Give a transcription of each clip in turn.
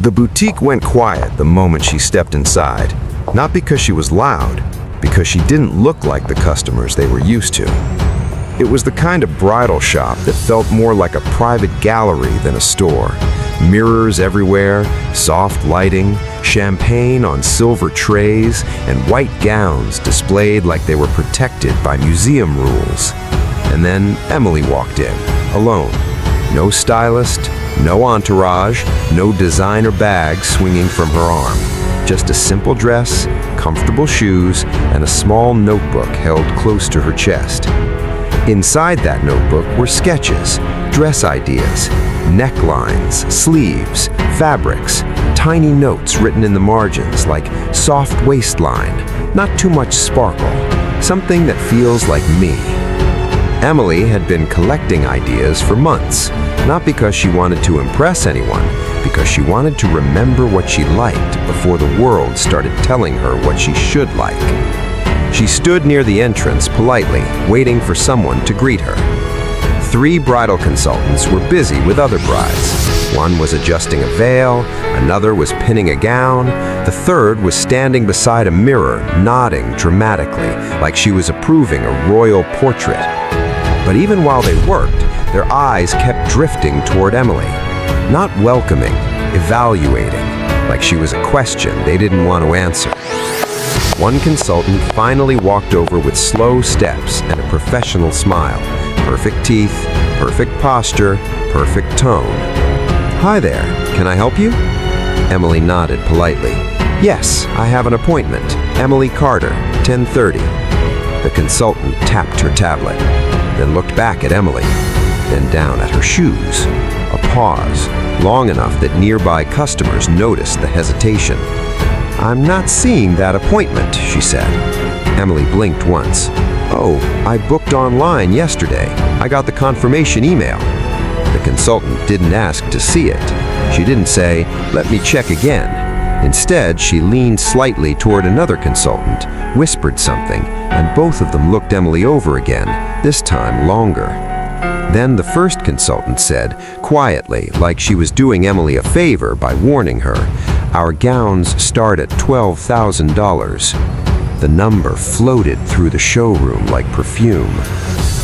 The boutique went quiet the moment she stepped inside, not because she was loud, because she didn't look like the customers they were used to. It was the kind of bridal shop that felt more like a private gallery than a store. Mirrors everywhere, soft lighting, champagne on silver trays, and white gowns displayed like they were protected by museum rules. And then Emily walked in, alone. No stylist, no entourage, no designer bag swinging from her arm. Just a simple dress, comfortable shoes, and a small notebook held close to her chest. Inside that notebook were sketches, dress ideas, necklines, sleeves, fabrics, tiny notes written in the margins like soft waistline, not too much sparkle, something that feels like me. Emily had been collecting ideas for months, not because she wanted to impress anyone, because she wanted to remember what she liked before the world started telling her what she should like. She stood near the entrance politely, waiting for someone to greet her. 3 bridal consultants were busy with other brides. One was adjusting a veil, another was pinning a gown, the third was standing beside a mirror, nodding dramatically, like she was approving a royal portrait. But even while they worked, their eyes kept drifting toward Emily, not welcoming, evaluating, like she was a question they didn't want to answer. One consultant finally walked over with slow steps and a professional smile. Perfect teeth, perfect posture, perfect tone. "Hi there, can I help you?" Emily nodded politely. "Yes, I have an appointment. Emily Carter, 10:30. The consultant tapped her tablet, then looked back at Emily, then down at her shoes. A pause, long enough that nearby customers noticed the hesitation. "I'm not seeing that appointment," she said. Emily blinked once. "Oh, I booked online yesterday. I got the confirmation email." The consultant didn't ask to see it. She didn't say, "Let me check again." Instead, she leaned slightly toward another consultant, whispered something, and both of them looked Emily over again, this time longer. Then the first consultant said, quietly, like she was doing Emily a favor by warning her, "Our gowns start at $12,000. The number floated through the showroom like perfume.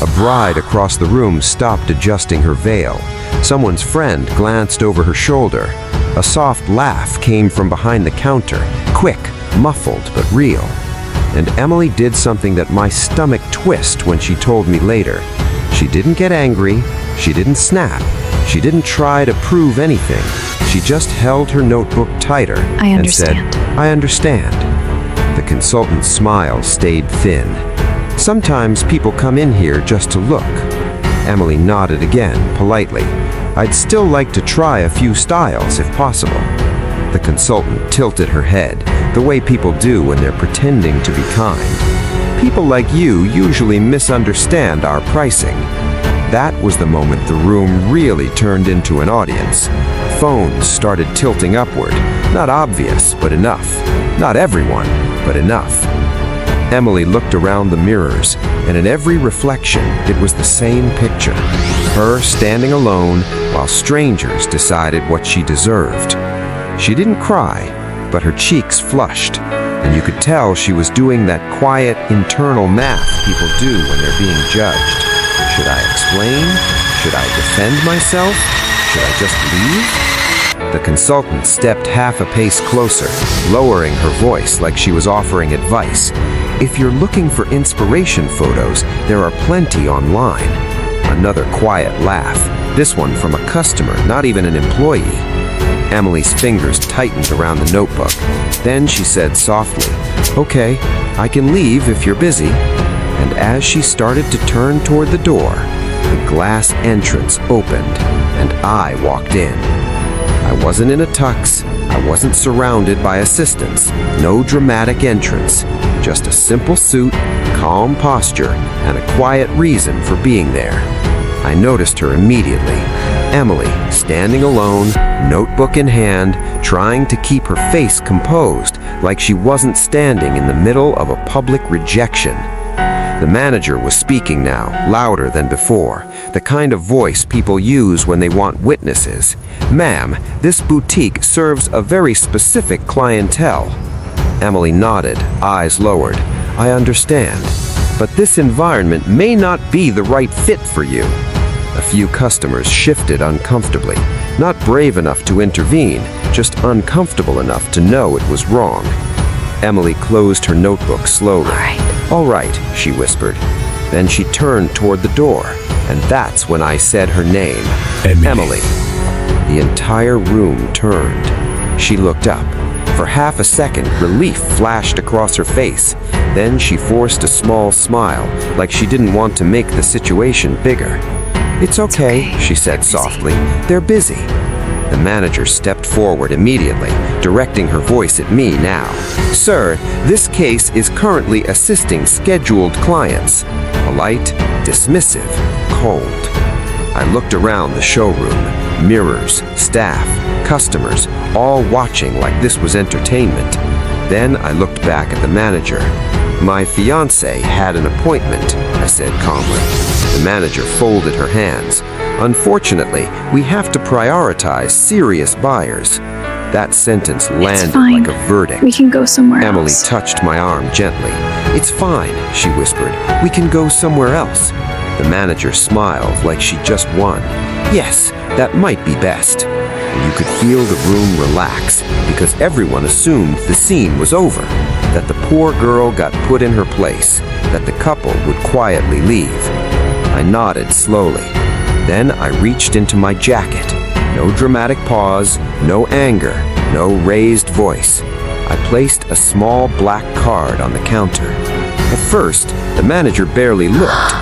A bride across the room stopped adjusting her veil. Someone's friend glanced over her shoulder. A soft laugh came from behind the counter, quick, muffled, but real. And Emily did something that my stomach twisted when she told me later. She didn't get angry, she didn't snap, she didn't try to prove anything. She just held her notebook tighter and said, "I understand." The consultant's smile stayed thin. "Sometimes people come in here just to look." Emily nodded again, politely. "I'd still like to try a few styles if possible." The consultant tilted her head, the way people do when they're pretending to be kind. "People like you usually misunderstand our pricing." That was the moment the room really turned into an audience. Phones started tilting upward. Not obvious, but enough. Not everyone, but enough. Emily looked around the mirrors, and in every reflection, it was the same picture. Her standing alone while strangers decided what she deserved. She didn't cry, but her cheeks flushed, and you could tell she was doing that quiet internal math people do when they're being judged. Should I explain? Should I defend myself? Should I just leave? The consultant stepped half a pace closer, lowering her voice like she was offering advice. "If you're looking for inspiration photos, there are plenty online." Another quiet laugh, this one from a customer, not even an employee. Emily's fingers tightened around the notebook. Then she said softly, "Okay, I can leave if you're busy." And as she started to turn toward the door, the glass entrance opened, and I walked in. I wasn't in a tux, I wasn't surrounded by assistants, no dramatic entrance, just a simple suit, calm posture, and a quiet reason for being there. I noticed her immediately. Emily, standing alone, notebook in hand, trying to keep her face composed, like she wasn't standing in the middle of a public rejection. The manager was speaking now, louder than before, the kind of voice people use when they want witnesses. "Ma'am, this boutique serves a very specific clientele." Emily nodded, eyes lowered. "I understand, but this environment may not be the right fit for you." A few customers shifted uncomfortably, not brave enough to intervene, just uncomfortable enough to know it was wrong. Emily closed her notebook slowly. All right, she whispered. Then she turned toward the door, and that's when I said her name. Emily. The entire room turned. She looked up. For half a second, relief flashed across her face. Then she forced a small smile, like she didn't want to make the situation bigger. It's okay, she said softly. They're busy. The manager stepped forward immediately, directing her voice at me now. "Sir, this case is currently assisting scheduled clients." Polite, dismissive, cold. I looked around the showroom. Mirrors, staff, customers, all watching like this was entertainment. Then I looked back at the manager. "My fiancée had an appointment," I said calmly. The manager folded her hands. "Unfortunately, we have to prioritize serious buyers." That sentence landed like a verdict. We can go somewhere else. Emily touched my arm gently. "It's fine," she whispered. "We can go somewhere else." The manager smiled like she just won. "Yes, that might be best." And you could feel the room relax because everyone assumed the scene was over, that the poor girl got put in her place, that the couple would quietly leave. I nodded slowly. Then I reached into my jacket. No dramatic pause, no anger, no raised voice. I placed a small black card on the counter. At first, the manager barely looked.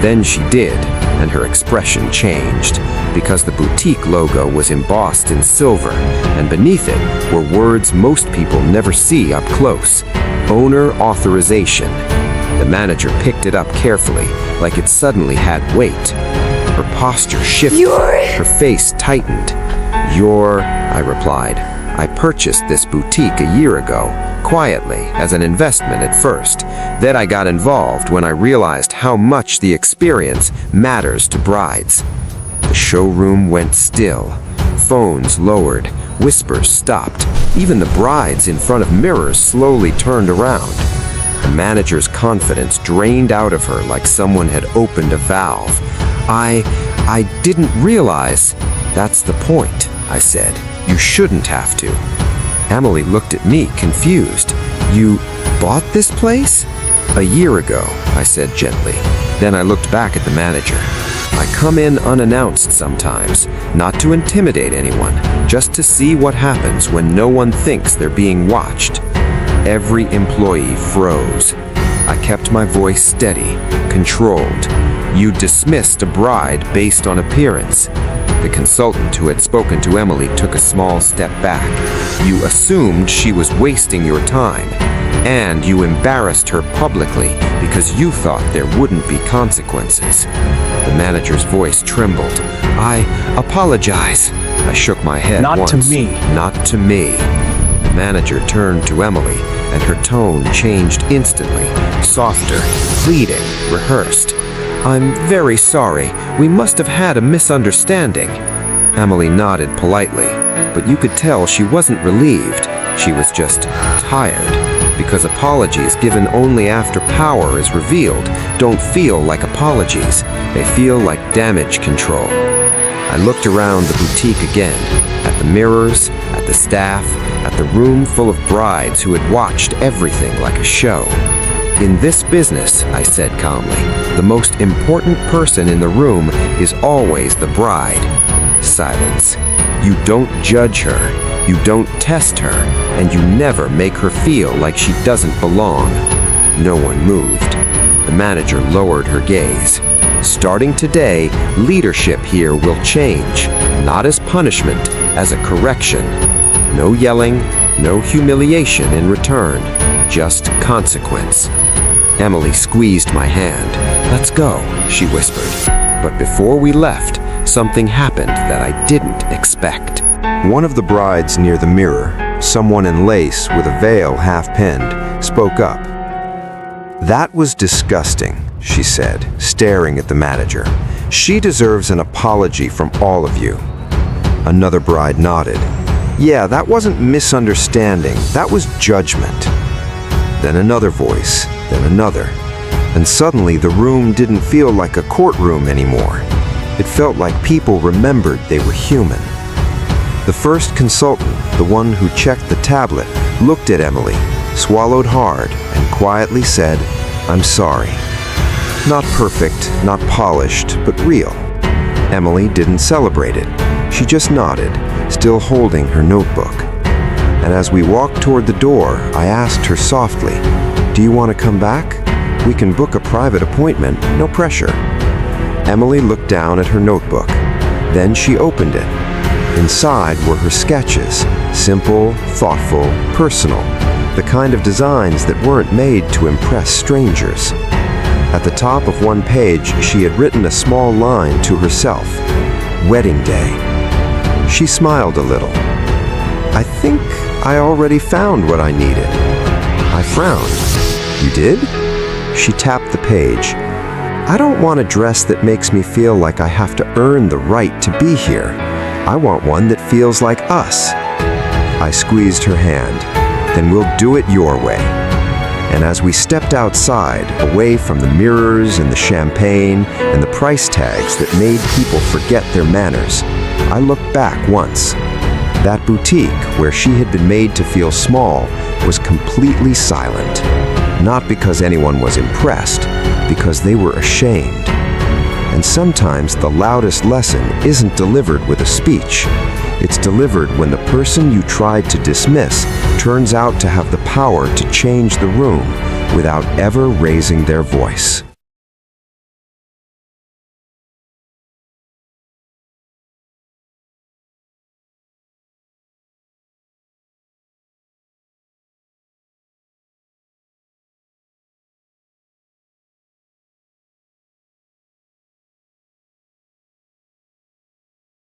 Then she did, and her expression changed, because the boutique logo was embossed in silver, and beneath it were words most people never see up close. Owner authorization. The manager picked it up carefully, like it suddenly had weight. Her posture shifted. Her face tightened. I replied. "I purchased this boutique a year ago, quietly, as an investment at first. Then I got involved when I realized how much the experience matters to brides." The showroom went still. Phones lowered. Whispers stopped. Even the brides in front of mirrors slowly turned around. The manager's confidence drained out of her like someone had opened a valve. I didn't realize." "That's the point," I said. "You shouldn't have to." Emily looked at me, confused. "You bought this place?" "A year ago," I said gently. Then I looked back at the manager. "I come in unannounced sometimes, not to intimidate anyone, just to see what happens when no one thinks they're being watched." Every employee froze. I kept my voice steady, controlled. "You dismissed a bride based on appearance." The consultant who had spoken to Emily took a small step back. "You assumed she was wasting your time, and you embarrassed her publicly because you thought there wouldn't be consequences." The manager's voice trembled. "I apologize." I shook my head once. Not to me. "Not to me." The manager turned to Emily, and her tone changed instantly, softer, pleading, rehearsed. "I'm very sorry. We must have had a misunderstanding." Emily nodded politely, but you could tell she wasn't relieved. She was just tired, because apologies given only after power is revealed don't feel like apologies. They feel like damage control. I looked around the boutique again, at the mirrors, at the staff, at the room full of brides who had watched everything like a show. "In this business," I said calmly, "the most important person in the room is always the bride." Silence. "You don't judge her, you don't test her, and you never make her feel like she doesn't belong." No one moved. The manager lowered her gaze. "Starting today, leadership here will change, not as punishment, as a correction. No yelling, no humiliation in return, just consequence." Emily squeezed my hand. "Let's go," she whispered. But before we left, something happened that I didn't expect. One of the brides near the mirror, someone in lace with a veil half-pinned, spoke up. "That was disgusting," she said, staring at the manager. "She deserves an apology from all of you." Another bride nodded. "Yeah, that wasn't misunderstanding, that was judgment." Then another voice, then another. And suddenly the room didn't feel like a courtroom anymore. It felt like people remembered they were human. The first consultant, the one who checked the tablet, looked at Emily, swallowed hard, and quietly said, "I'm sorry." Not perfect, not polished, but real. Emily didn't celebrate it. She just nodded, still holding her notebook. And as we walked toward the door, I asked her softly, "Do you want to come back? We can book a private appointment, no pressure." Emily looked down at her notebook. Then she opened it. Inside were her sketches, simple, thoughtful, personal, the kind of designs that weren't made to impress strangers. At the top of one page, she had written a small line to herself, "Wedding Day." She smiled a little. "I think I already found what I needed." I frowned. "You did?" She tapped the page. "I don't want a dress that makes me feel like I have to earn the right to be here. I want one that feels like us." I squeezed her hand. "Then we'll do it your way." And as we stepped outside, away from the mirrors and the champagne and the price tags that made people forget their manners, I looked back once. That boutique, where she had been made to feel small, was completely silent. Not because anyone was impressed, because they were ashamed. And sometimes the loudest lesson isn't delivered with a speech. It's delivered when the person you tried to dismiss turns out to have the power to change the room without ever raising their voice.